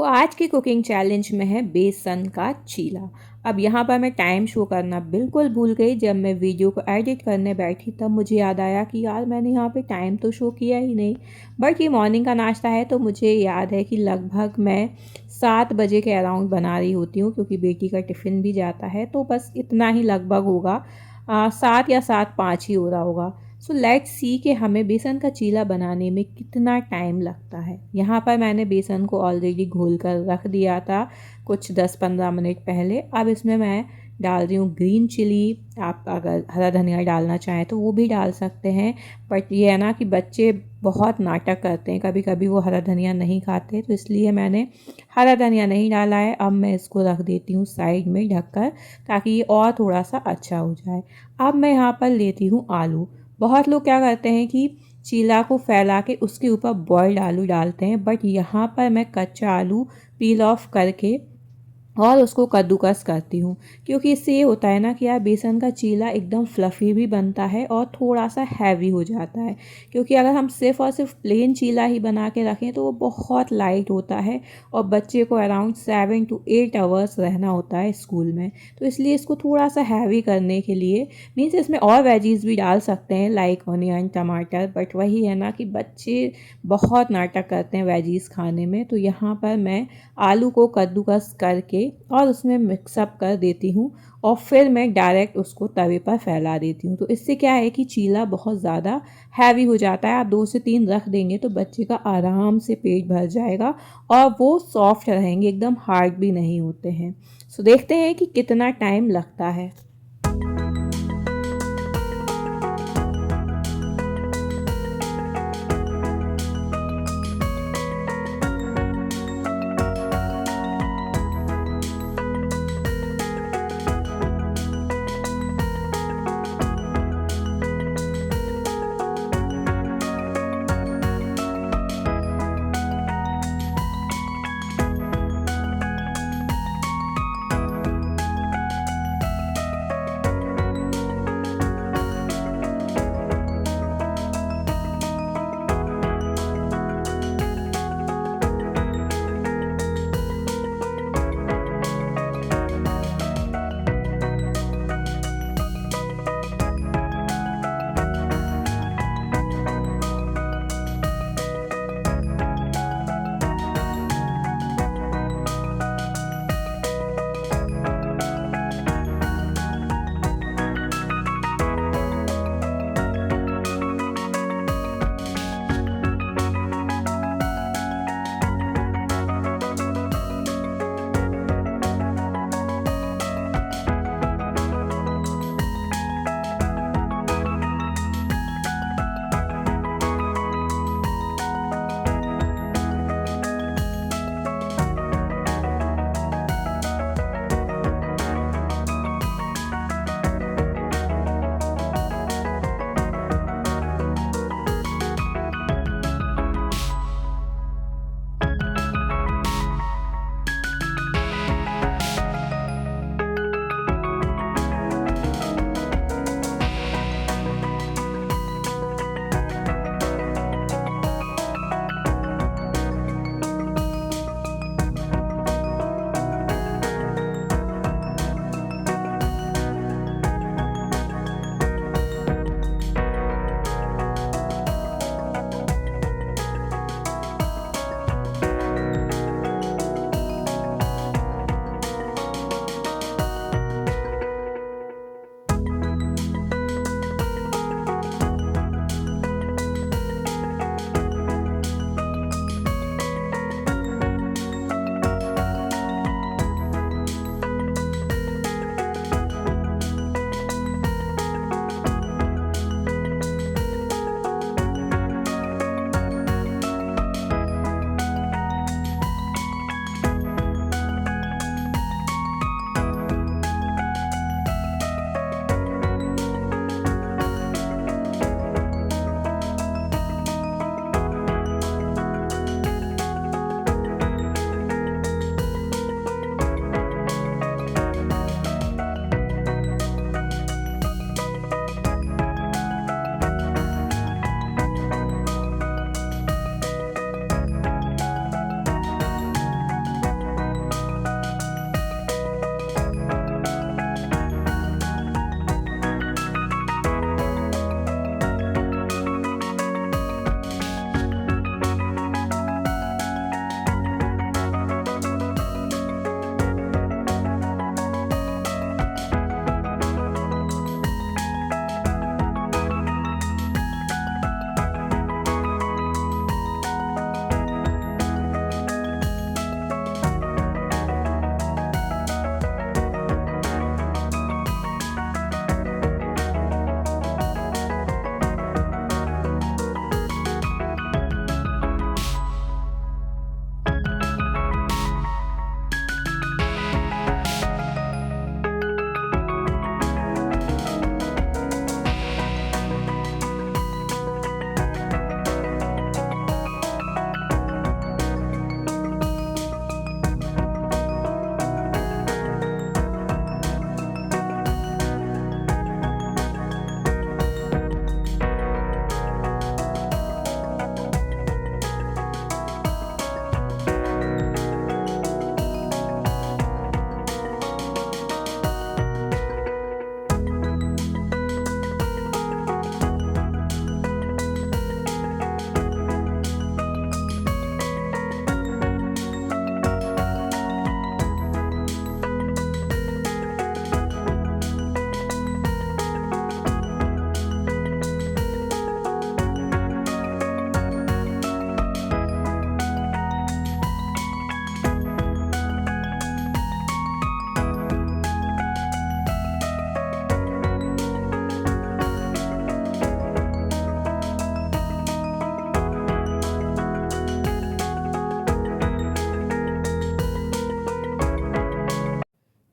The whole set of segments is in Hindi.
आज की कुकिंग चैलेंज में है बेसन का चीला। अब यहाँ पर मैं टाइम शो करना बिल्कुल भूल गई। जब मैं वीडियो को एडिट करने बैठी तब मुझे याद आया कि यार मैंने यहाँ पे टाइम तो शो किया ही नहीं। बट ये मॉर्निंग का नाश्ता है तो मुझे याद है कि लगभग मैं 7 बजे के अराउंड बना रही होती हूँ, क्योंकि बेटी का टिफ़िन भी जाता है। तो बस इतना ही लगभग होगा, 7 या 7:05 ही हो रहा होगा। सो लेट्स सी कि हमें बेसन का चीला बनाने में कितना टाइम लगता है। यहाँ पर मैंने बेसन को ऑलरेडी घोल कर रख दिया था कुछ 10-15 मिनट पहले। अब इसमें मैं डाल रही हूँ ग्रीन चिली। आप अगर हरा धनिया डालना चाहें तो वो भी डाल सकते हैं। बट ये है ना कि बच्चे बहुत नाटक करते हैं, कभी कभी वो हरा धनिया नहीं खाते, तो इसलिए मैंने हरा धनिया नहीं डाला है। अब मैं इसको रख देती हूँ साइड में ढककर, ताकि ये और थोड़ा सा अच्छा हो जाए। अब मैं यहाँ पर लेती हूँ आलू। बहुत लोग क्या करते हैं कि चीला को फैला के उसके ऊपर बॉइल्ड आलू डालते हैं, बट यहाँ पर मैं कच्चा आलू पील ऑफ करके और उसको कद्दूकस करती हूँ। क्योंकि इससे ये होता है ना कि यार बेसन का चीला एकदम फ्लफ़ी भी बनता है और थोड़ा सा हैवी हो जाता है। क्योंकि अगर हम सिर्फ़ और सिर्फ प्लेन चीला ही बना के रखें तो वो बहुत लाइट होता है और बच्चे को अराउंड 7 to 8 आवर्स रहना होता है स्कूल में। तो इसलिए इसको थोड़ा सा हैवी करने के लिए मीन्स इसमें और वेजीज़ भी डाल सकते हैं लाइक ऑनियन, टमाटर, बट वही है ना कि बच्चे बहुत नाटक करते हैं वेजीज़ खाने में। तो यहाँ पर मैं आलू को कद्दूकस करके और उसमें मिक्सअप कर देती हूँ और फिर मैं डायरेक्ट उसको तवे पर फैला देती हूँ। तो इससे क्या है कि चीला बहुत ज़्यादा हैवी हो जाता है। आप 2 से 3 रख देंगे तो बच्चे का आराम से पेट भर जाएगा और वो सॉफ्ट रहेंगे, एकदम हार्ड भी नहीं होते हैं। सो देखते हैं कि कितना टाइम लगता है।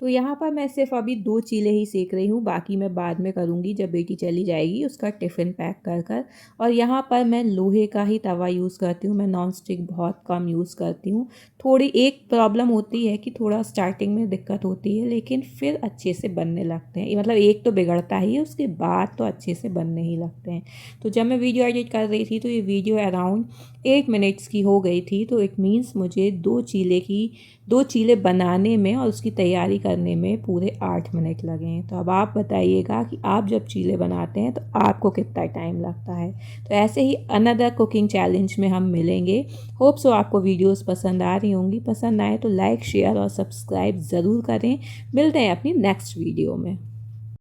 तो यहाँ पर मैं सिर्फ अभी 2 चीले ही सेक रही हूँ, बाकी मैं बाद में करूँगी जब बेटी चली जाएगी उसका टिफ़िन पैक कर कर। और यहाँ पर मैं लोहे का ही तवा यूज़ करती हूँ, मैं नॉन स्टिक बहुत कम यूज़ करती हूँ। थोड़ी एक प्रॉब्लम होती है कि थोड़ा स्टार्टिंग में दिक्कत होती है, लेकिन फिर अच्छे से बनने लगते हैं। मतलब एक तो बिगड़ता ही है, उसके बाद तो अच्छे से बनने ही लगते हैं। तो जब मैं वीडियो एडिट कर रही थी तो ये वीडियो अराउंड 8 मिनट्स की हो गई थी। तो इट मीन्स मुझे 2 चीले बनाने में और उसकी तैयारी करने में पूरे 8 मिनट लगे हैं। तो अब आप बताइएगा कि आप जब चीले बनाते हैं तो आपको कितना टाइम लगता है। तो ऐसे ही अनदर कुकिंग चैलेंज में हम मिलेंगे। होप सो आपको वीडियोस पसंद आ रही होंगी। पसंद आए तो लाइक शेयर और सब्सक्राइब ज़रूर करें। मिलते हैं अपनी नेक्स्ट वीडियो में।